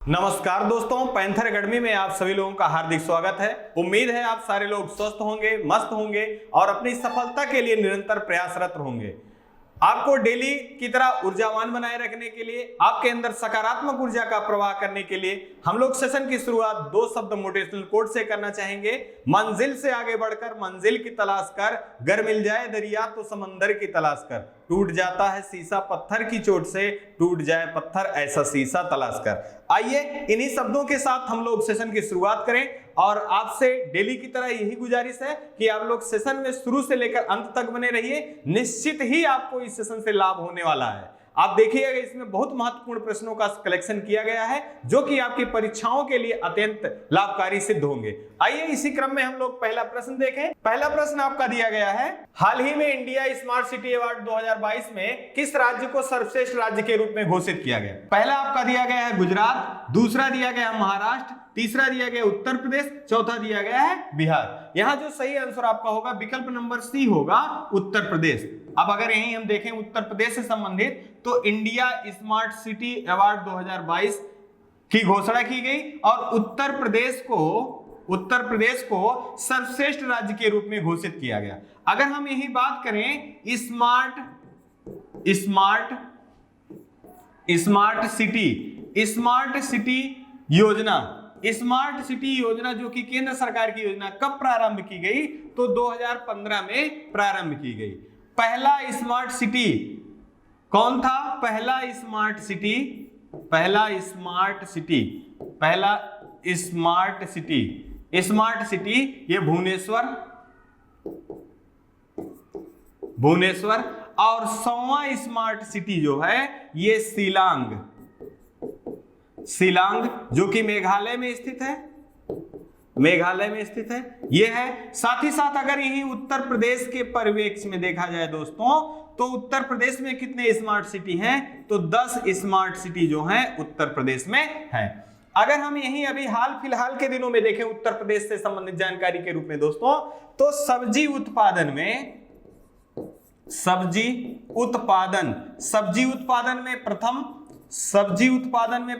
नमस्कार दोस्तों, panther academy में आप सभी लोगों का हार्दिक स्वागत है। उम्मीद है आप सारे लोग स्वस्थ होंगे, मस्त होंगे और अपनी सफलता के लिए निरंतर प्रयासरत होंगे। आपको डेली की तरह ऊर्जावान बनाए रखने के लिए, आपके अंदर सकारात्मक ऊर्जा का प्रवाह करने के लिए हम लोग सेशन की शुरुआत दो शब्द मोटिवेशनल कोट से करना चाहेंगे। मंजिल से आगे बढ़कर मंजिल की तलाश कर, गर मिल जाए दरिया तो समंदर की तलाश कर, टूट जाता है शीशा पत्थर की चोट से, टूट जाए पत्थर ऐसा शीशा तलाश कर। आइए इन्हीं शब्दों के साथ हम लोग सेशन की शुरुआत करें और आपसे डेली की तरह यही गुजारिश है कि आप लोग सेशन में शुरू से लेकर अंत तक बने रहिए। निश्चित ही आपको इस सेशन से लाभ होने वाला है। आप देखिएगा इसमें बहुत महत्वपूर्ण प्रश्नों का कलेक्शन किया गया है जो कि आपकी परीक्षाओं के लिए अत्यंत लाभकारी सिद्ध होंगे। आइए इसी क्रम में हम लोग पहला प्रश्न देखें। पहला प्रश्न आपका दिया गया है, हाल ही में इंडिया स्मार्ट सिटी अवार्ड 2022 में किस राज्य को सर्वश्रेष्ठ राज्य के रूप में घोषित किया गया? पहला आपका दिया गया है गुजरात, दूसरा दिया गया महाराष्ट्र, तीसरा दिया गया उत्तर प्रदेश, चौथा दिया गया है बिहार। यहां जो सही आंसर आपका होगा विकल्प नंबर सी होगा, उत्तर प्रदेश। अब अगर यहीं हम देखें उत्तर प्रदेश से संबंधित तो इंडिया स्मार्ट सिटी अवार्ड 2022 की घोषणा की गई और उत्तर प्रदेश को सर्वश्रेष्ठ राज्य के रूप में घोषित किया गया। अगर हम यही बात करें स्मार्ट सिटी योजना जो कि केंद्र सरकार की योजना कब प्रारंभ की गई? तो 2015 में प्रारंभ की गई। पहला स्मार्ट सिटी कौन था? पहला स्मार्ट सिटी ये भुवनेश्वर और 100वां स्मार्ट सिटी जो है ये शिलांग जो कि मेघालय में स्थित है ये है। साथ ही साथ अगर यही उत्तर प्रदेश के परिवेश में देखा जाए दोस्तों तो उत्तर प्रदेश में कितने स्मार्ट सिटी हैं? तो 10 स्मार्ट सिटी जो हैं उत्तर प्रदेश में हैं। अगर हम यही अभी हाल फिलहाल के दिनों में देखें उत्तर प्रदेश से संबंधित जानकारी के रूप में दोस्तों, तो सब्जी उत्पादन में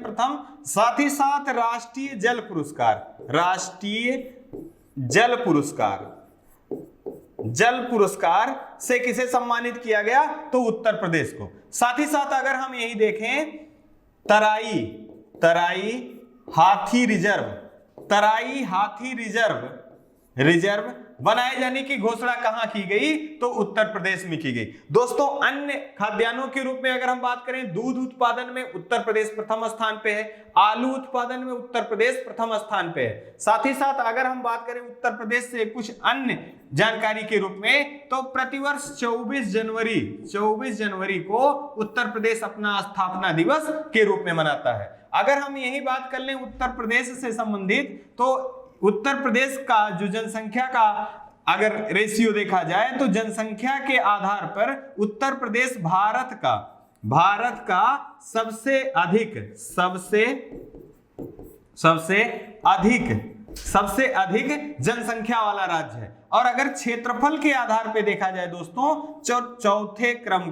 प्रथम, साथ ही साथ राष्ट्रीय जल पुरस्कार से किसे सम्मानित किया गया? तो उत्तर प्रदेश को। साथ ही साथ अगर हम यही देखें तराई हाथी रिजर्व बनाए जाने की घोषणा कहां की गई? तो उत्तर प्रदेश में की गई। दोस्तों अन्य खाद्यान्नों के रूप में अगर हम बात करें, दूध उत्पादन में उत्तर प्रदेश प्रथम स्थान पे है, आलू उत्पादन में उत्तर प्रदेश प्रथम स्थान पे है। साथ ही साथ अगर हम बात करें उत्तर प्रदेश से कुछ अन्य जानकारी के रूप में, तो प्रतिवर्ष 24 जनवरी को उत्तर प्रदेश अपना स्थापना दिवस के रूप में मनाता है। अगर हम यही बात कर लें उत्तर प्रदेश से संबंधित, तो उत्तर प्रदेश का जो जनसंख्या का अगर रेशियो देखा जाए तो जनसंख्या के आधार पर उत्तर प्रदेश भारत का सबसे अधिक जनसंख्या वाला राज्य है। और अगर क्षेत्रफल के आधार पर देखा जाए दोस्तों, चौथे क्रम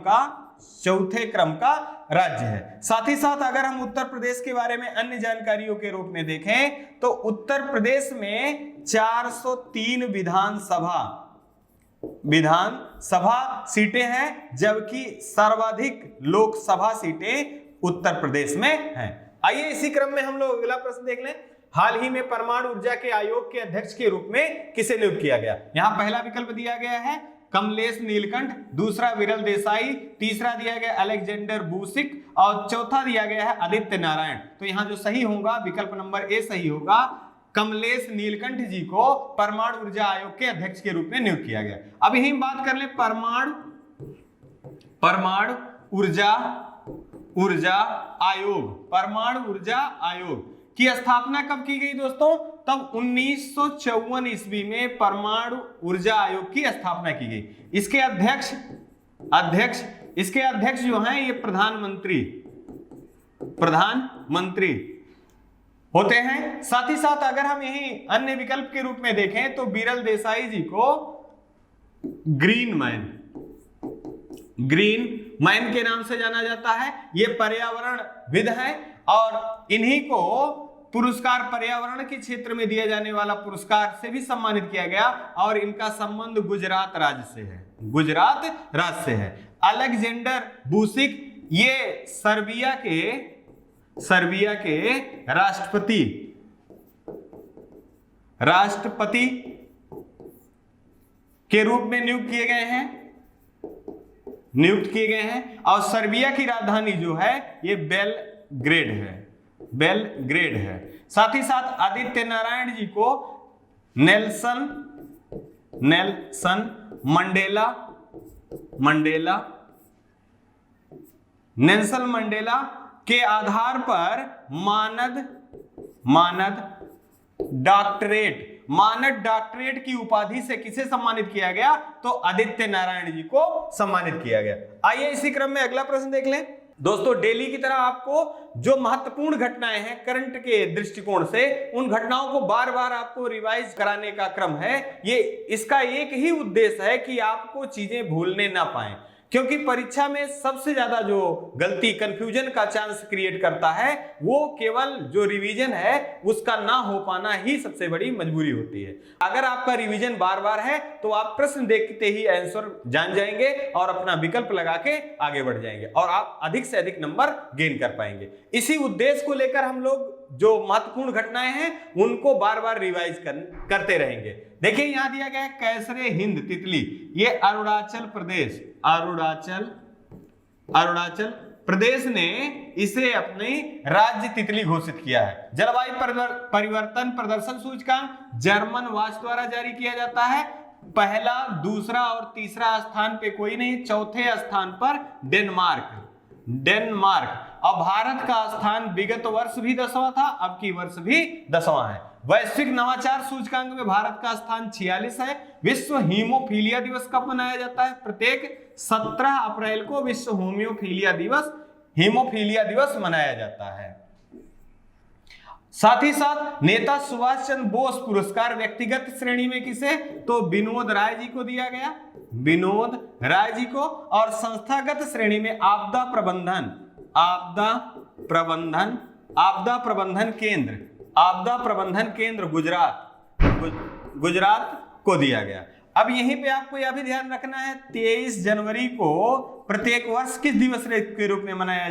का राज्य है। साथ ही साथ अगर हम उत्तर प्रदेश के बारे में अन्य जानकारियों के रूप में देखें तो उत्तर प्रदेश में 403 विधानसभा सीटें हैं, जबकि सर्वाधिक लोकसभा सीटें उत्तर प्रदेश में हैं। आइए इसी क्रम में हम लोग अगला प्रश्न देख लें। हाल ही में परमाणु ऊर्जा के आयोग के अध्यक्ष के रूप में किसे नियुक्त किया गया? यहां पहला विकल्प दिया गया है कमलेश नीलकंठ, दूसरा विरल देसाई, तीसरा दिया गया अलेक्जेंडर बूसिक और चौथा दिया गया है आदित्य नारायण। तो यहां जो सही होगा विकल्प नंबर ए सही होगा, कमलेश नीलकंठ जी को परमाणु ऊर्जा आयोग के अध्यक्ष के रूप में नियुक्त किया गया। अब यही बात कर ले परमाणु ऊर्जा आयोग की स्थापना कब की गई दोस्तों? तब 1954 ईस्वी में परमाणु ऊर्जा आयोग की स्थापना की गई। इसके अध्यक्ष जो हैं ये प्रधानमंत्री होते हैं। साथ ही साथ अगर हम यही अन्य विकल्प के रूप में देखें तो विरल देसाई जी को ग्रीन मैन के नाम से जाना जाता है। ये पर्यावरणविद हैं और इन्हीं को पुरस्कार पर्यावरण के क्षेत्र में दिया जाने वाला पुरस्कार से भी सम्मानित किया गया और इनका संबंध गुजरात राज्य से है, गुजरात राज्य से है। अलेक्जेंडर बुसिक ये सर्बिया के राष्ट्रपति के रूप में नियुक्त किए गए हैं और सर्बिया की राजधानी जो है ये बेलग्रेड है। साथ ही साथ आदित्य नारायण जी को नेल्सन मंडेला के आधार पर मानद डॉक्टरेट की उपाधि से किसे सम्मानित किया गया? तो आदित्य नारायण जी को सम्मानित किया गया। आइए इसी क्रम में अगला प्रश्न देख लें। दोस्तों डेली की तरह आपको जो महत्वपूर्ण घटनाएं हैं करंट के दृष्टिकोण से, उन घटनाओं को बार बार आपको रिवाइज कराने का क्रम है। ये इसका एक ही उद्देश्य है कि आपको चीजें भूलने ना पाएं, क्योंकि परीक्षा में सबसे ज्यादा जो गलती कंफ्यूजन का चांस क्रिएट करता है वो केवल जो रिवीजन है उसका ना हो पाना ही सबसे बड़ी मजबूरी होती है। अगर आपका रिवीजन बार बार है तो आप प्रश्न देखते ही आंसर जान जाएंगे और अपना विकल्प लगा के आगे बढ़ जाएंगे और आप अधिक से अधिक नंबर गेन कर पाएंगे। इसी उद्देश्य को लेकर हम लोग जो महत्वपूर्ण घटनाएं हैं उनको बार बार रिवाइज करते रहेंगे। देखिए यहां दिया गया है कैसरे हिंद तितली, ये अरुणाचल प्रदेश ने इसे अपनी राज्य तितली घोषित किया है। जलवायु परिवर्तन प्रदर्शन सूचकांक जर्मन वॉच द्वारा जारी किया जाता है। पहला, दूसरा और तीसरा स्थान पे कोई नहीं, चौथे स्थान पर डेनमार्क। अब भारत का स्थान विगत वर्ष भी 10वां था, अब की वर्ष भी 10वां है। वैश्विक नवाचार सूचकांक में भारत का स्थान 46 है। विश्व हीमोफीलिया दिवस कब मनाया जाता है? प्रत्येक 17 अप्रैल को विश्व हीमोफीलिया दिवस मनाया जाता है। साथ ही साथ नेता सुभाष चंद्र बोस पुरस्कार व्यक्तिगत श्रेणी में किसे? तो विनोद राय जी को दिया गया, और संस्थागत श्रेणी में आपदा प्रबंधन केंद्र गुजरात को दिया गया। अब यहीं पे आपको यह भी ध्यान रखना है 23 जनवरी को प्रत्येक वर्ष किस दिवस के रूप में मनाया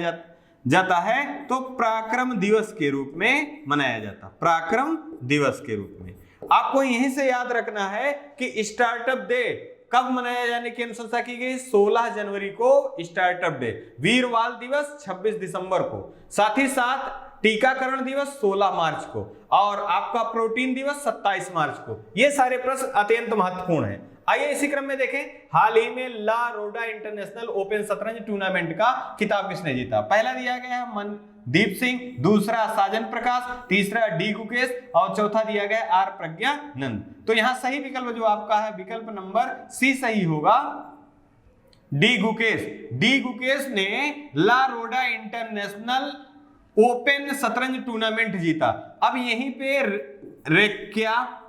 जाता है? तो पराक्रम दिवस के रूप में मनाया जाता, पराक्रम दिवस के रूप में। आपको यहीं से याद रखना है कि स्टार्टअप डे कब मनाया जाने की अनुशंसा की गई? 16 जनवरी को स्टार्टअप डे, वीरवाल दिवस 26 दिसंबर को, साथ ही साथ टीकाकरण दिवस 16 मार्च को और आपका प्रोटीन दिवस 27 मार्च को। ये सारे प्रश्न अत्यंत महत्वपूर्ण हैं। आइए इसी क्रम में देखें, हाल ही में ला रोडा इंटरनेशनल ओपन शतरंज टूर्नामेंट का खिताब किसने जीता? पहला दिया गया है मनदीप सिंह, दूसरा साजन प्रकाश, तीसरा डी गुकेश और चौथा दिया गया आर प्रज्ञानंद। तो यहां सही विकल्प जो आपका है विकल्प नंबर सी सही होगा, डी गुकेश ने ला रोडा इंटरनेशनल ओपन शतरंज टूर्नामेंट जीता। अब यहीं पे रेक्याविक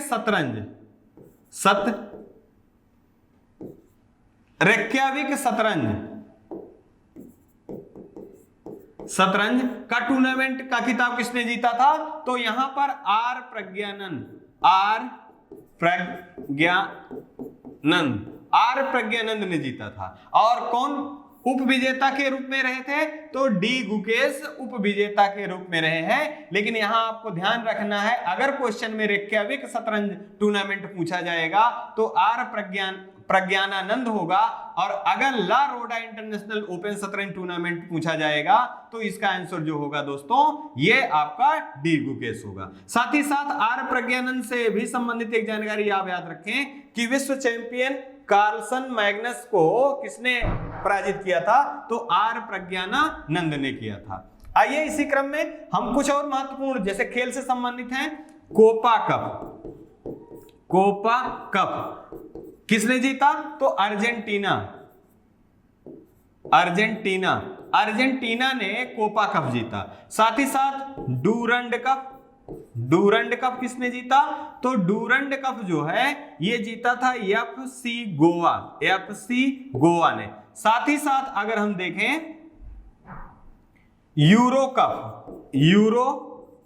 शतरंज का टूर्नामेंट का खिताब किसने जीता था? तो यहां पर आर प्रज्ञानंद ने जीता था। और कौन उप विजेता के रूप में रहे थे? तो डी गुकेश उप विजेता के रूप में रहे हैं। लेकिन यहां आपको ध्यान रखना है, अगर क्वेश्चन में रेक्याविक शतरंज टूर्नामेंट पूछा जाएगा तो आर प्रज्ञानानंद होगा, और अगर ला रोडा इंटरनेशनल ओपन शतरंज टूर्नामेंट पूछा जाएगा तो इसका आंसर जो होगा दोस्तों ये आपका डी गुकेश होगा। साथ ही साथ आर प्रज्ञानंद से भी संबंधित एक जानकारी आप याद रखें कि विश्व चैंपियन कार्लसन मैग्नस को किसने पराजित किया था? तो आर प्रज्ञानानंद ने किया था। आइए इसी क्रम में हम कुछ और महत्वपूर्ण जैसे खेल से संबंधित हैं। कोपा कप किसने जीता? तो अर्जेंटीना ने कोपा कप जीता। साथ ही साथ डूरंड कप किसने जीता? तो डूरंड कप जो है ये जीता था एफसी गोवा ने। साथ ही साथ अगर हम देखें यूरो कप, यूरो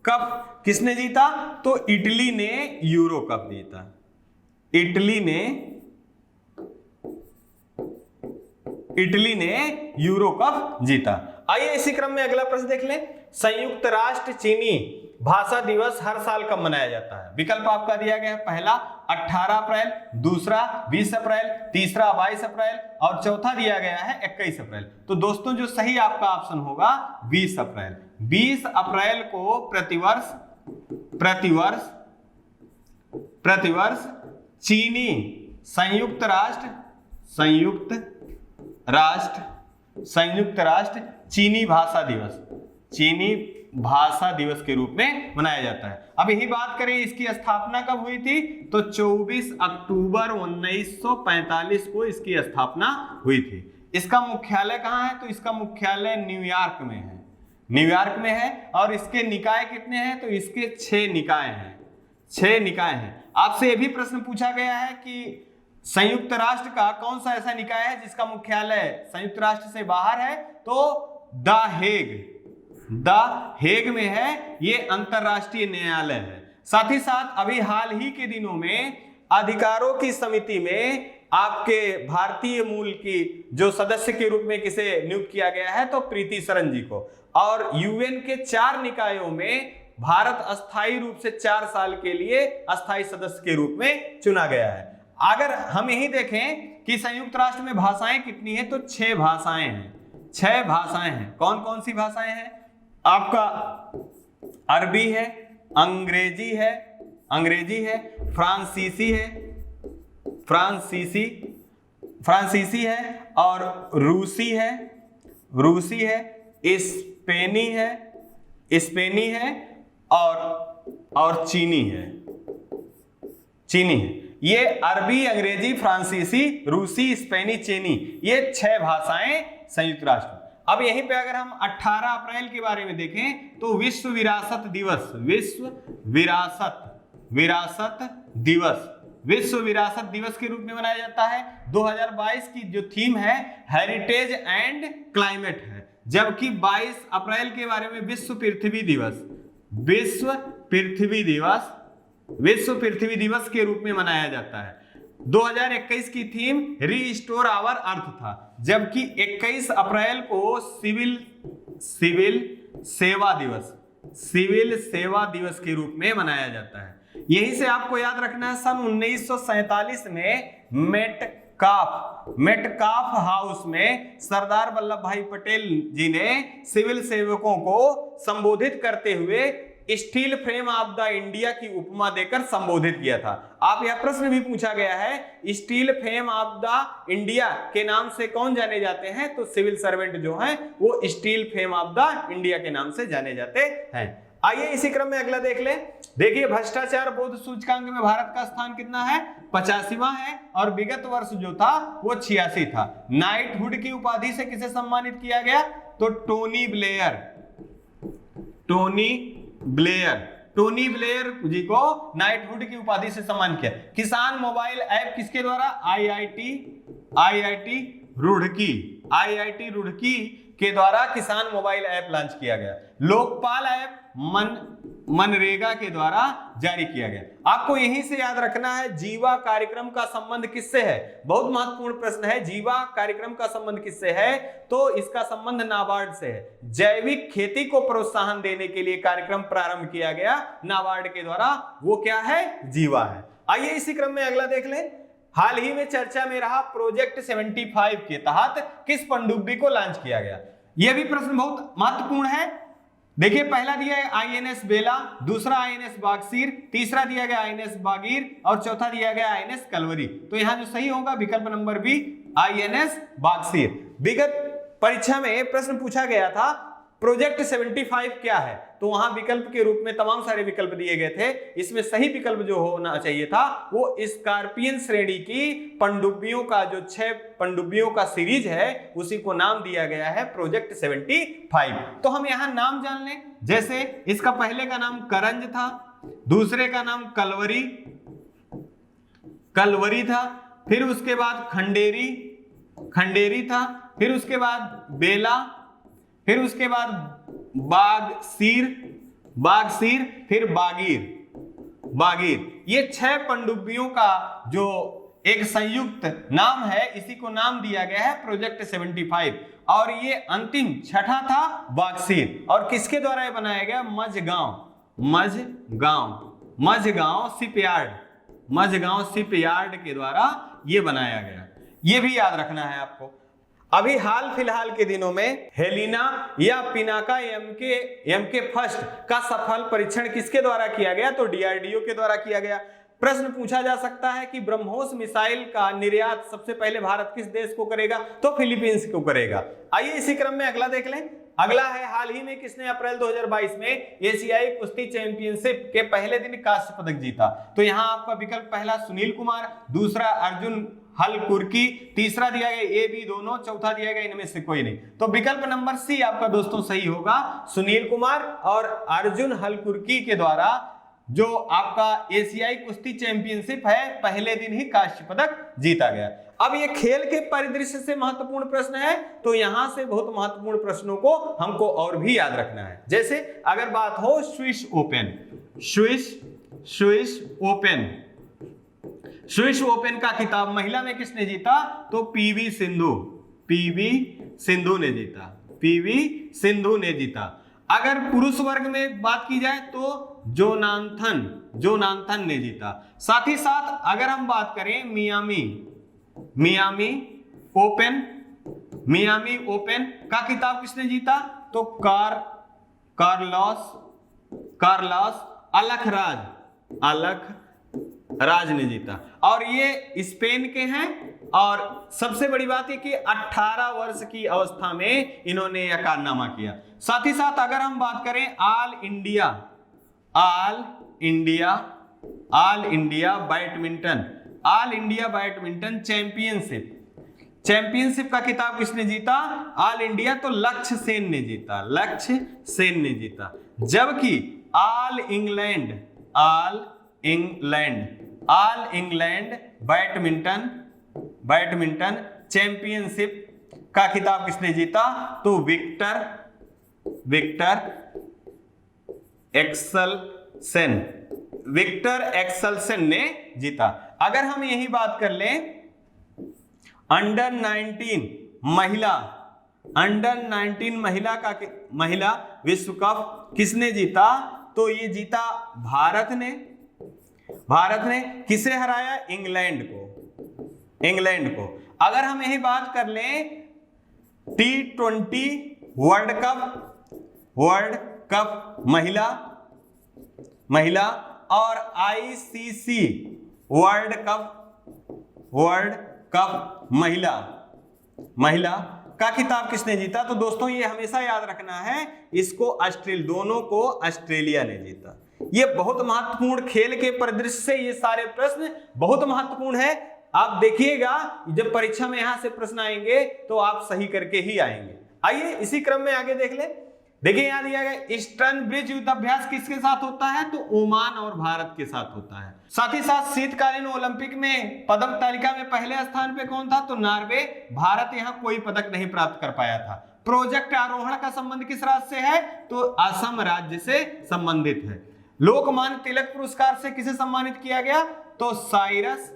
कप किसने जीता? तो इटली ने यूरो कप जीता, इटली ने यूरो कप जीता। आइए इसी क्रम में अगला प्रश्न देख लें। संयुक्त राष्ट्र चीनी भाषा दिवस हर साल कब मनाया जाता है? विकल्प आपका दिया गया है, पहला 18 अप्रैल, दूसरा 20 अप्रैल, तीसरा 22 अप्रैल और चौथा दिया गया है 21 अप्रैल। तो दोस्तों जो सही आपका ऑप्शन होगा 20 अप्रैल। 20 अप्रैल को प्रतिवर्ष चीनी संयुक्त राष्ट्र चीनी भाषा दिवस के रूप में मनाया जाता है। अब यही बात करें इसकी स्थापना कब हुई थी, तो 24 अक्टूबर 1945 को इसकी स्थापना हुई थी। इसका मुख्यालय कहाँ है? तो इसका मुख्यालय न्यूयॉर्क में है और इसके निकाय कितने हैं? तो इसके 6 निकाय हैं। आपसे यह भी प्रश्न पूछा गया है कि संयुक्त राष्ट्र का कौन सा ऐसा निकाय है जिसका मुख्यालय संयुक्त राष्ट्र से बाहर है? तो द हेग में है, ये अंतरराष्ट्रीय न्यायालय है। साथ ही साथ अभी हाल ही के दिनों में अधिकारों की समिति में आपके भारतीय मूल की जो सदस्य के रूप में किसे नियुक्त किया गया है? तो प्रीति सरन जी को। और यूएन के 4 निकायों में भारत अस्थायी रूप से 4 साल के लिए अस्थायी सदस्य के रूप में चुना गया है। अगर हम यही देखें कि संयुक्त राष्ट्र में भाषाएं कितनी हैं, तो 6 भाषाएं हैं। कौन कौन सी भाषाएं हैं? आपका अरबी है, अंग्रेजी है, फ्रांसीसी है और रूसी है, स्पेनी है और चीनी है। ये अरबी, अंग्रेजी, फ्रांसीसी, रूसी, स्पेनी, चीनी, ये 6 भाषाएं संयुक्त राष्ट्र। अब यहीं पे अगर हम 18 अप्रैल के बारे में देखें तो विश्व विरासत दिवस के रूप में मनाया जाता है। 2022 की जो थीम है हेरिटेज एंड क्लाइमेट है, जबकि 22 अप्रैल के बारे में विश्व पृथ्वी दिवस के रूप में मनाया जाता है। 2021 की थीम रीस्टोर आवर अर्थ था, जबकि 21 अप्रैल को सिविल सेवा दिवस के रूप में मनाया जाता है। यहीं से आपको याद रखना है, सन 1947 में मेटकाफ हाउस में सरदार वल्लभ भाई पटेल जी ने सिविल सेवकों को संबोधित करते हुए steel frame of the India की उपमा देकर संबोधित किया था। आप यह प्रश्न भी पूछा गया है, steel frame of the India के नाम से कौन जाने जाते हैं? तो सिविल सर्वेंट जो हैं वो steel frame of the India के नाम से जाने जाते हैं। आइए इसी क्रम में अगला देख लें। देखिए भ्रष्टाचार बोध सूचकांक में भारत का स्थान कितना है? 85वां है और विगत वर्ष जो था वो 86 था। नाइटहुड की उपाधि से किसे सम्मानित किया गया? तो टोनी ब्लेयर जी को नाइटहुड की उपाधि से सम्मानित किया। किसान मोबाइल ऐप किसके द्वारा? आईआईटी रुड़की के द्वारा किसान मोबाइल ऐप लॉन्च किया गया। लोकपाल ऐप मनरेगा के द्वारा जारी किया गया। आपको यहीं से याद रखना है जीवा कार्यक्रम का संबंध किससे है? बहुत महत्वपूर्ण प्रश्न है। जीवा कार्यक्रम का संबंध किससे है? तो इसका संबंध नाबार्ड से है। जैविक खेती को प्रोत्साहन देने के लिए कार्यक्रम प्रारंभ किया गया नाबार्ड के द्वारा, वो क्या है? जीवा है। आइए इसी क्रम में अगला देख लें। हाल ही में चर्चा में रहा प्रोजेक्ट 75 के तहत किस पनडुब्बी को लॉन्च किया गया? यह भी प्रश्न बहुत महत्वपूर्ण है। देखिए पहला दिया है आईएनएस बेला, दूसरा आईएनएस बागसीर, तीसरा दिया गया आईएनएस बागीर और चौथा दिया गया आईएनएस कलवरी। तो यहां जो सही होगा विकल्प नंबर बी, आईएनएस बागसीर। विगत परीक्षा में प्रश्न पूछा गया था प्रोजेक्ट 75 क्या है, तो वहां विकल्प के रूप में तमाम सारे विकल्प दिए गए थे। इसमें सही विकल्प जो होना चाहिए था वो स्कॉर्पियन श्रेणी की पनडुब्बियों का जो 6 पनडुब्बियों का सीरीज है उसी को नाम दिया गया है प्रोजेक्ट 75। तो हम यहां नाम जान लें। जैसे इसका पहले का नाम करंज था, दूसरे का नाम कलवरी था, फिर उसके बाद खंडेरी था, फिर उसके बाद बेला, फिर उसके बाद बागसीर, फिर बागीर। ये 6 पनडुब्बियों का जो एक संयुक्त नाम है, इसी को नाम दिया गया है प्रोजेक्ट 75। और ये अंतिम छठा था बागसीर। और किसके द्वारा ये बनाया गया? मझगांव शिपयार्ड के द्वारा ये बनाया गया। ये भी याद रखना है आपको। अभी हाल फिलहाल के दिनों में हेलिना या पिनाका एमके फर्स्ट का सफल परीक्षण किसके द्वारा किया गया? तो डीआरडीओ के द्वारा किया गया। प्रश्न पूछा जा सकता है कि ब्रह्मोस मिसाइल का निर्यात सबसे पहले भारत किस देश को करेगा? तो फिलीपींस को करेगा। आइए इसी क्रम में अगला देख लें। अगला है, हाल ही में किसने अप्रैल 2022 में एशियाई कुश्ती चैंपियनशिप के पहले दिन कांस्य पदक जीता? तो यहां आपका विकल्प पहला सुनील कुमार, दूसरा अर्जुन हलकुर्की, तीसरा दिया गया ए बी दोनों, चौथा दिया गया इनमें से कोई नहीं। तो विकल्प नंबर सी आपका दोस्तों सही होगा। सुनील कुमार और अर्जुन हलकुर्की के द्वारा जो आपका एशियाई कुश्ती चैंपियनशिप है, पहले दिन ही कांस्य पदक जीता गया। अब ये खेल के परिदृश्य से महत्वपूर्ण प्रश्न है, तो यहां से बहुत महत्वपूर्ण प्रश्नों को हमको और भी याद रखना है। जैसे अगर बात हो स्विस ओपन का खिताब महिला में किसने जीता? तो पीवी सिंधु ने जीता। अगर पुरुष वर्ग में बात की जाए तो जोनाथन ने जीता। साथ ही साथ अगर हम बात करें मियामी ओपन का खिताब किसने जीता? तो कार्लोस अलखराज ने जीता। और ये स्पेन के हैं। और सबसे बड़ी बात है कि 18 वर्ष की अवस्था में इन्होंने यह कारनामा किया। साथ ही साथ अगर हम बात करें ऑल इंडिया बैडमिंटन चैंपियनशिप का खिताब किसने जीता? ऑल इंडिया, तो लक्ष्य सेन ने जीता। जबकि ऑल इंग्लैंड बैडमिंटन चैंपियनशिप का खिताब किसने जीता? तो विक्टर एक्सेलसेन ने जीता। अगर हम यही बात कर लें अंडर 19 महिला विश्व कप किसने जीता? तो ये जीता भारत ने किसे हराया? इंग्लैंड को। अगर हम यही बात कर लें T20 वर्ल्ड कप महिला और ICC वर्ल्ड कप महिला का खिताब किसने जीता? तो दोस्तों ये हमेशा याद रखना है, इसको दोनों को ऑस्ट्रेलिया ने जीता। ये बहुत महत्वपूर्ण, खेल के परिदृश्य से ये सारे प्रश्न बहुत महत्वपूर्ण है। आप देखिएगा जब परीक्षा में यहां से प्रश्न आएंगे तो आप सही करके ही आएंगे। आइए इसी क्रम में आगे देख ले। देखिए यहां दिया गया ईस्टर्न ब्रिज युद्ध अभ्यास किसके साथ होता है? तो ओमान और भारत के साथ होता है। साथ ही साथ शीतकालीन ओलंपिक में पदक तालिका में पहले स्थान पे कौन था? तो नॉर्वे। भारत यहां कोई पदक नहीं प्राप्त कर पाया था। प्रोजेक्ट आरोहण का संबंध किस राज्य से है? तो असम राज्य से संबंधित है। लोकमान्य तिलक पुरस्कार से किसे सम्मानित किया गया? तो साइरस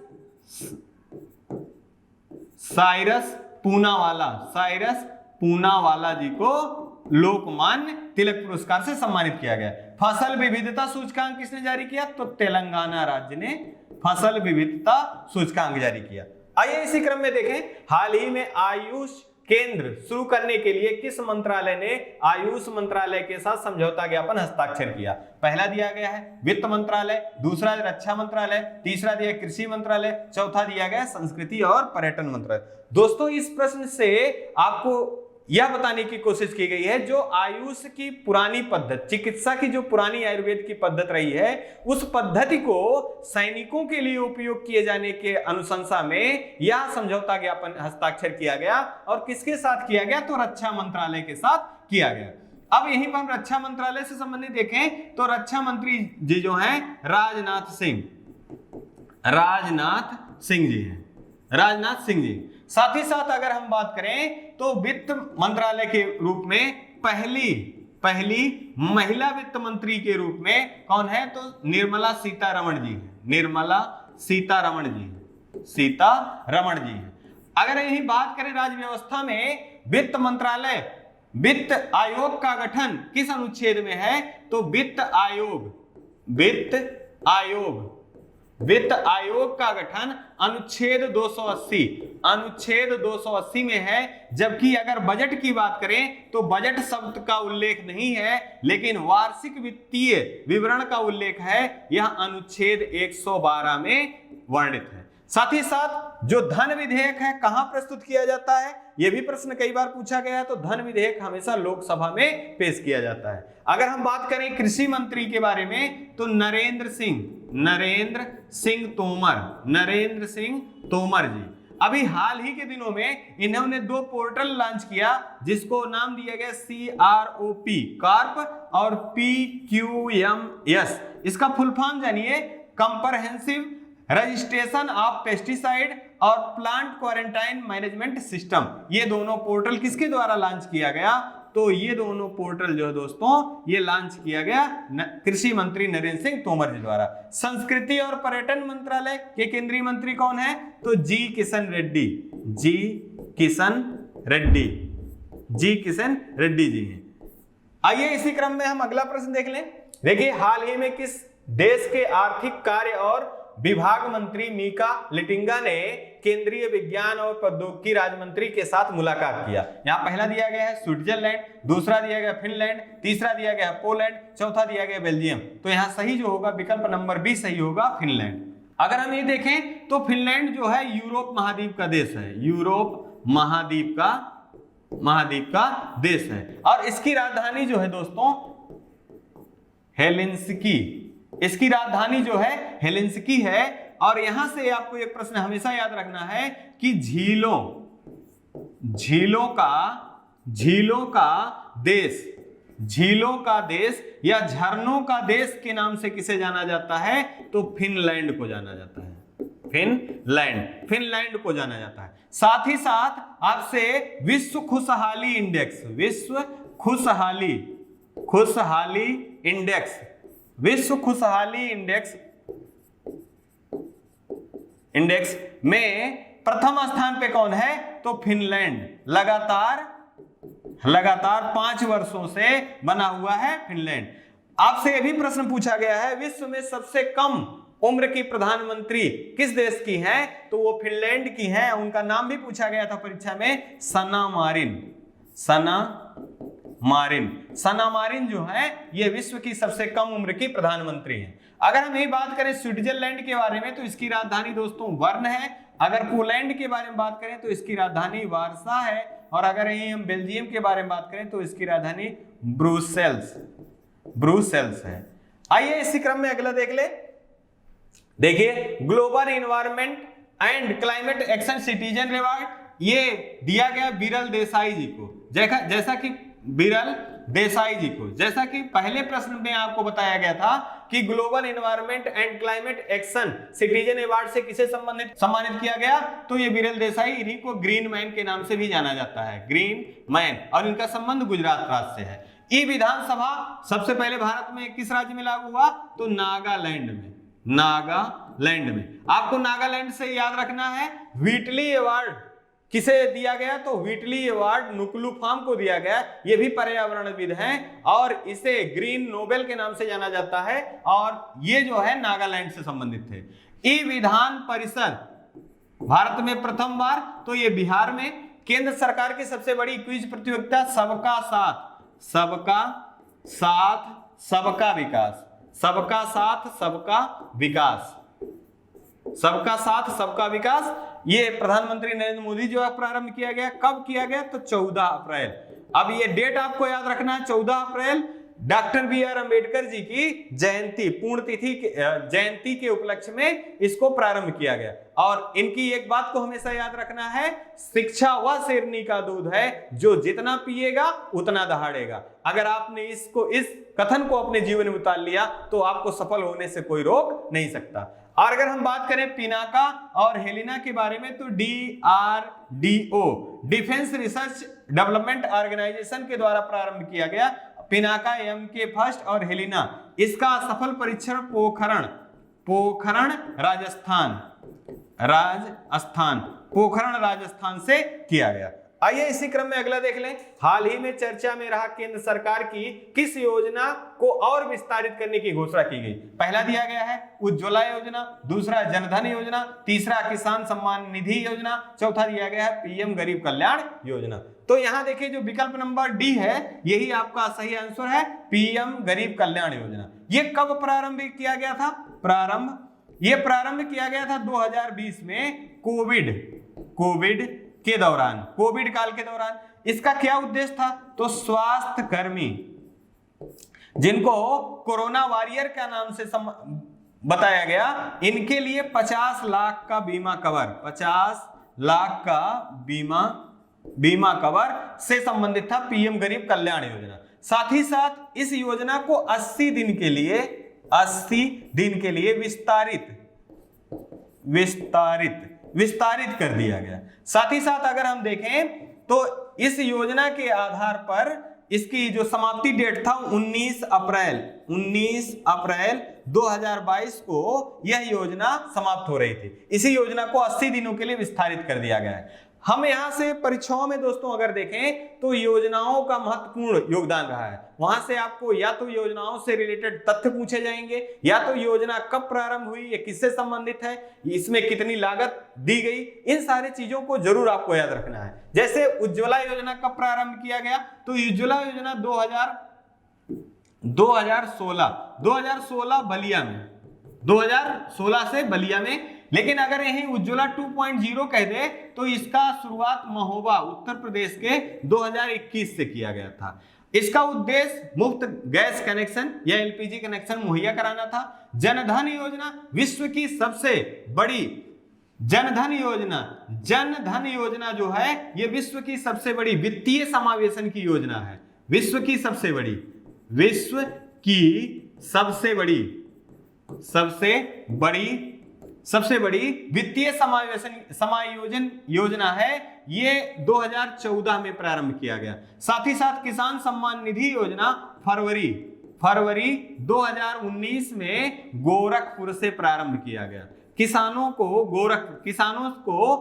पूनावाला जी को लोकमान्य तिलक पुरस्कार से सम्मानित किया गया। फसल विविधता सूचकांक किसने जारी किया? तो तेलंगाना राज्य ने फसल विविधता सूचकांक जारी किया। आइए इसी क्रम में देखें, हाल ही में आयुष केंद्र शुरू करने के लिए किस मंत्रालय ने आयुष मंत्रालय के साथ समझौता ज्ञापन हस्ताक्षर किया? पहला दिया गया है वित्त मंत्रालय, दूसरा रक्षा मंत्रालय, तीसरा दिया कृषि मंत्रालय, चौथा दिया गया संस्कृति और पर्यटन मंत्रालय। दोस्तों इस प्रश्न से आपको यह बताने की कोशिश की गई है, जो आयुष की पुरानी पद्धति, चिकित्सा की जो पुरानी आयुर्वेद की पद्धति रही है, उस पद्धति को सैनिकों के लिए उपयोग किए जाने के अनुशंसा में यह समझौता ज्ञापन हस्ताक्षर किया गया। और किसके साथ किया गया? तो रक्षा मंत्रालय के साथ किया गया। अब यहीं पर हम रक्षा मंत्रालय से संबंधित देखें तो रक्षा मंत्री जी जो हैं राजनाथ सिंह जी। साथ ही साथ अगर हम बात करें तो वित्त मंत्रालय के रूप में पहली महिला वित्त मंत्री के रूप में कौन है? तो निर्मला सीतारमण जी है। निर्मला सीतारमण जी, सीतारमण जी है। अगर यही बात करें राज्य व्यवस्था में वित्त मंत्रालय, वित्त आयोग का गठन किस अनुच्छेद में है? तो वित्त आयोग का गठन अनुच्छेद 280 में है। जबकि अगर बजट की बात करें तो बजट शब्द का उल्लेख नहीं है, लेकिन वार्षिक वित्तीय विवरण का उल्लेख है। यह अनुच्छेद 112 में वर्णित है। साथ ही साथ जो धन विधेयक है कहां प्रस्तुत किया जाता है? यह भी प्रश्न कई बार पूछा गया है। तो धन विधेयक हमेशा लोकसभा में पेश किया जाता है। अगर हम बात करें कृषि मंत्री के बारे में तो नरेंद्र सिंह तोमर जी। अभी हाल ही के दिनों में इन्होंने 2 पोर्टल लॉन्च किया, जिसको नाम दिया गया CROP कार्प और PQMS। इसका फुल फॉर्म जानिए, कंप्रहेंसिव रजिस्ट्रेशन ऑफ पेस्टिसाइड और प्लांट क्वारंटाइन मैनेजमेंट सिस्टम। ये दोनों पोर्टल किसके द्वारा लॉन्च किया गया? तो ये दोनों पोर्टल जो है दोस्तों, ये लॉन्च किया गया कृषि मंत्री नरेंद्र सिंह तोमर जी द्वारा। संस्कृति और पर्यटन मंत्रालय के केंद्रीय मंत्री कौन है? तो जी किशन रेड्डी जी हैं। आइए इसी क्रम में हम अगला प्रश्न देख लें। देखिए, हाल ही में किस देश के आर्थिक कार्य और विभाग मंत्री मीका लिटिंगा ने केंद्रीय विज्ञान और प्रौद्योगिकी राज्य मंत्री के साथ मुलाकात किया? यहाँ पहला दिया गया है स्विट्जरलैंड, दूसरा दिया गया फिनलैंड, तीसरा दिया गया पोलैंड, चौथा दिया गया बेल्जियम। तो यहाँ सही जो होगा विकल्प नंबर बी सही होगा, फिनलैंड। अगर हम ये देखें तो फिनलैंड जो है यूरोप महाद्वीप का देश है, यूरोप महाद्वीप का देश है। और इसकी राजधानी जो है दोस्तों हेलेंसिकी, इसकी राजधानी जो है हेलेंसिकी है। और यहां से आपको एक प्रश्न हमेशा याद रखना है कि झीलों का देश या झरनों का देश के नाम से किसे जाना जाता है? तो फिनलैंड को जाना जाता है। फिनलैंड को जाना जाता है। साथ ही साथ आपसे विश्व खुशहाली इंडेक्स में प्रथम स्थान पे कौन है? तो फिनलैंड। लगातार 5 वर्षों से बना हुआ है फिनलैंड। आपसे यह भी प्रश्न पूछा गया है, विश्व में सबसे कम उम्र की प्रधानमंत्री किस देश की हैं? तो वो फिनलैंड की हैं। उनका नाम भी पूछा गया था परीक्षा में, सना मारिन जो है ये विश्व की सबसे कम उम्र की प्रधानमंत्री हैं। अगर हम यही बात करें स्विट्जरलैंड के बारे में तो इसकी राजधानी दोस्तों बर्न है। अगर पोलैंड के बारे में बात करें तो इसकी राजधानी वार्सा है। और अगर यही हम बेल्जियम के बारे में बात करें तो इसकी राजधानी ब्रुसेल्स है। आइए इसी क्रम में अगला देख ले। देखिए, global environment and climate action citizen reward ये दिया गया बिरल देसाई जी को। जैसा कि पहले प्रश्न में आपको बताया गया था कि global environment and climate action citizen award से किसे सम्मानित किया गया? तो ये बिरल देसाई, इन्हीं को ग्रीन मैन के नाम से भी जाना जाता है, ग्रीन मैन। और इनका संबंध गुजरात राज्य से है। ई विधानसभा सबसे पहले भारत में किस राज्य में लागू हुआ? तो नागालैंड में। आपको नागालैंड से याद रखना है व्हीटली अवार्ड किसे दिया गया? तो व्हीटली अवार्ड नुकलू फार्म को दिया गया। ये भी पर्यावरणविद हैं और इसे ग्रीन नोबेल के नाम से जाना जाता है। और ये जो है नागालैंड से संबंधित थे। ई विधान परिषद भारत में प्रथम बार, तो ये बिहार में। केंद्र सरकार की सबसे बड़ी क्विज प्रतियोगिता सबका विकास ये प्रधानमंत्री नरेंद्र मोदी जो प्रारंभ किया गया। कब किया गया? तो 14 अप्रैल। अब ये डेट आपको याद रखना है, 14 अप्रैल डॉक्टर बी.आर. अम्बेडकर जी की जयंती, जयंती के उपलक्ष्य में इसको प्रारंभ किया गया। और इनकी एक बात को हमेशा याद रखना है, शिक्षा वह शेरनी का दूध है जो जितना पिएगा उतना दहाड़ेगा। अगर आपने इस कथन को अपने जीवन में उतार लिया तो आपको सफल होने से कोई रोक नहीं सकता। और अगर हम बात करें पिनाका और हेलिना के बारे में तो DRDO defence research development organisation के द्वारा प्रारंभ किया गया। पिनाका MK फर्स्ट और हेलिना। इसका सफल परीक्षण पोखरण राजस्थान से किया गया। आइए इसी क्रम में अगला देख लें। हाल ही में चर्चा में रहा केंद्र सरकार की किस योजना को और विस्तारित करने की घोषणा की गई? पहला दिया गया है उज्ज्वला योजना, दूसरा जनधन योजना, तीसरा किसान सम्मान निधि योजना, चौथा दिया गया है PM गरीब कल्याण योजना। तो यहां देखिए जो विकल्प नंबर डी है यही आपका सही आंसर है, PM गरीब कल्याण योजना। ये कब प्रारंभ किया गया था? ये प्रारंभ किया गया था 2020 में कोविड काल के दौरान। इसका क्या उद्देश्य था? तो स्वास्थ्य कर्मी जिनको कोरोना वॉरियर का नाम से बताया गया, इनके लिए 50 लाख का बीमा कवर, 50 लाख का बीमा कवर से संबंधित था PM गरीब कल्याण योजना। साथ ही साथ इस योजना को 80 दिन के लिए विस्तारित कर दिया गया। साथ ही साथ अगर हम देखें तो इस योजना के आधार पर इसकी जो समाप्ति डेट था 19 अप्रैल 2022 को यह योजना समाप्त हो रही थी। इसी योजना को 80 दिनों के लिए विस्तारित कर दिया गया है। हम यहां से परीक्षाओं में दोस्तों अगर देखें तो योजनाओं का महत्वपूर्ण योगदान रहा है। वहां से आपको या तो योजनाओं से रिलेटेड तथ्य पूछे जाएंगे, या तो योजना कब प्रारंभ हुई, ये किससे संबंधित है, इसमें कितनी लागत दी गई, इन सारी चीजों को जरूर आपको याद रखना है। जैसे उज्ज्वला योजना कब प्रारंभ किया गया? तो उज्ज्वला योजना 2016 बलिया में, 2016 से बलिया में। लेकिन अगर यही उज्ज्वला 2.0 कह दे तो इसका शुरुआत महोबा उत्तर प्रदेश के 2021 से किया गया था। इसका उद्देश्य मुफ्त गैस कनेक्शन या LPG कनेक्शन मुहैया कराना था। जनधन योजना विश्व की सबसे बड़ी जनधन योजना जो है ये विश्व की सबसे बड़ी वित्तीय समावेशन की योजना है। विश्व की सबसे बड़ी वित्तीय समायोजन योजना है। ये 2014 में प्रारंभ किया गया। साथ ही साथ किसान सम्मान निधि योजना फरवरी 2019 में गोरखपुर से प्रारंभ किया गया। किसानों को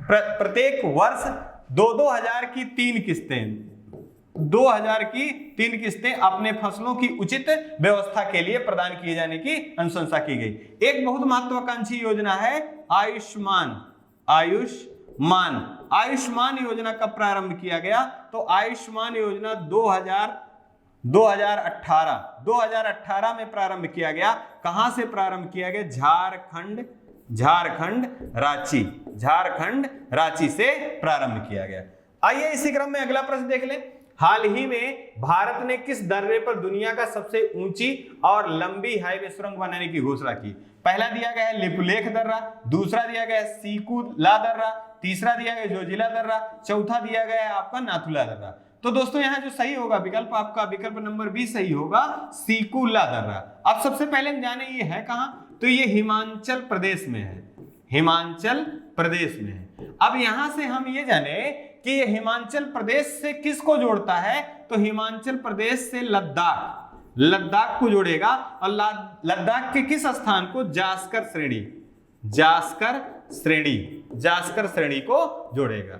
प्रत्येक वर्ष 2,000 की 3 किस्तें अपने फसलों की उचित व्यवस्था के लिए प्रदान किए जाने की अनुशंसा की गई। एक बहुत महत्वाकांक्षी योजना है आयुष्मान योजना कब प्रारंभ किया गया? तो आयुष्मान योजना 2018 में प्रारंभ किया गया। कहां से प्रारंभ किया गया? झारखंड रांची से प्रारंभ किया गया। आइए इसी क्रम में अगला प्रश्न देख लें। हाल ही में भारत ने किस दर्रे पर दुनिया का सबसे ऊंची और लंबी हाईवे सुरंग बनाने की घोषणा की? पहला दिया गया है लिपुलेख दर्रा, दूसरा दिया गया है सीकू-ला दर्रा, तीसरा दिया गया जोजिला दर्रा, चौथा दिया गया है आपका नाथुला दर्रा। तो दोस्तों यहाँ जो सही होगा विकल्प आपका विकल्प नंबर बी सही होगा, सीकू-ला दर्रा। अब सबसे पहले हम जाने ये है कहां? तो ये हिमाचल प्रदेश में है। अब यहां से हम ये जाने कि ये हिमाचल प्रदेश से किसको जोड़ता है? तो हिमाचल प्रदेश से लद्दाख को जोड़ेगा और लद्दाख के किस स्थान को? जास्कर श्रेणी को जोड़ेगा।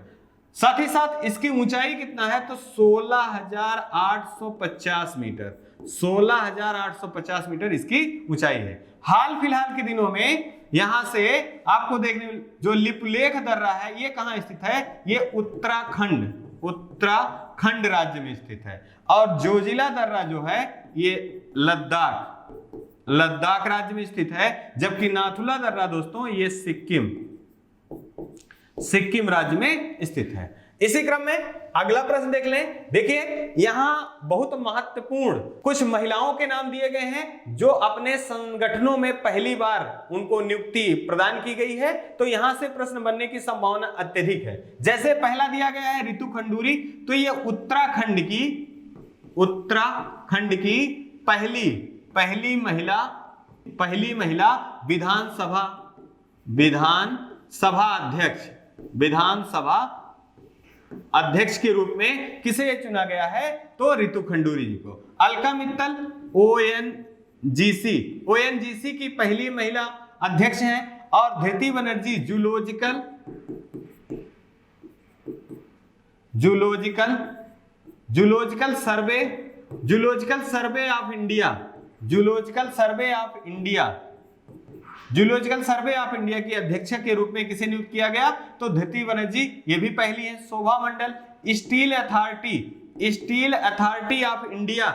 साथ ही साथ इसकी ऊंचाई कितना है? तो 16,850 मीटर। 16,850 मीटर इसकी ऊंचाई है। हाल फिलहाल के दिनों में यहां से आपको देखने जो लिपुलेख दर्रा है ये कहां स्थित है? ये उत्तराखंड राज्य में स्थित है। और जोजिला दर्रा जो है ये लद्दाख राज्य में स्थित है। जबकि नाथुला दर्रा दोस्तों ये सिक्किम राज्य में स्थित है। इसी क्रम में अगला प्रश्न देख लें। देखिए यहां बहुत महत्वपूर्ण कुछ महिलाओं के नाम दिए गए हैं जो अपने संगठनों में पहली बार उनको नियुक्ति प्रदान की गई है। तो यहां से प्रश्न बनने की संभावना अत्यधिक है। जैसे पहला दिया गया है रितु खंडूरी, तो ये उत्तराखंड की पहली महिला विधानसभा अध्यक्ष के रूप में किसे चुना गया है? तो रितु खंडूरी जी को। अलका मित्तल ओएनजीसी की पहली महिला अध्यक्ष हैं, और Dhriti Banerjee zoological survey of India की अध्यक्ष के रूप में किसे नियुक्त किया गया? तो धृति बनर्जी, ये भी पहली है। शोभा मंडल स्टील अथॉरिटी ऑफ इंडिया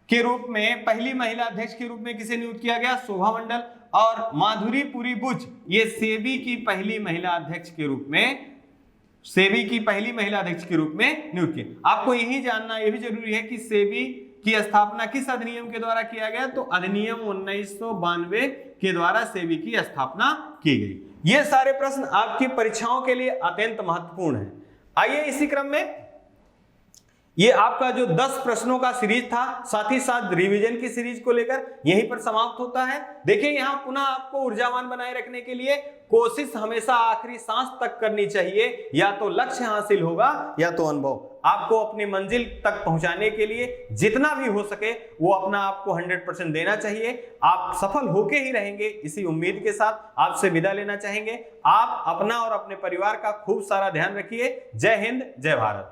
के रूप में पहली महिला अध्यक्ष के रूप में किसे नियुक्त किया गया? शोभा मंडल। और माधुरी पुरी बुच, ये सेबी की पहली महिला अध्यक्ष के रूप में नियुक्त की। आपको यही जानना ये भी जरूरी है कि सेबी की स्थापना किस अधिनियम के द्वारा किया गया? तो अधिनियम 1992 के द्वारा सेबी की स्थापना की गई। ये सारे प्रश्न आपकी परीक्षाओं के लिए अत्यंत महत्वपूर्ण है। आइए इसी क्रम में ये आपका जो 10 प्रश्नों का सीरीज था, साथ ही साथ रिवीजन की सीरीज को लेकर यहीं पर समाप्त होता है। देखिए यहाँ पुनः आपको ऊर्जावान बनाए रखने के लिए कोशिश हमेशा आखिरी सांस तक करनी चाहिए। या तो लक्ष्य हासिल होगा या तो अनुभव। आपको अपनी मंजिल तक पहुंचाने के लिए जितना भी हो सके वो अपना आपको 100% देना चाहिए। आप सफल होके ही रहेंगे, इसी उम्मीद के साथ आपसे विदा लेना चाहेंगे। आप अपना और अपने परिवार का खूब सारा ध्यान रखिए। जय हिंद, जय भारत।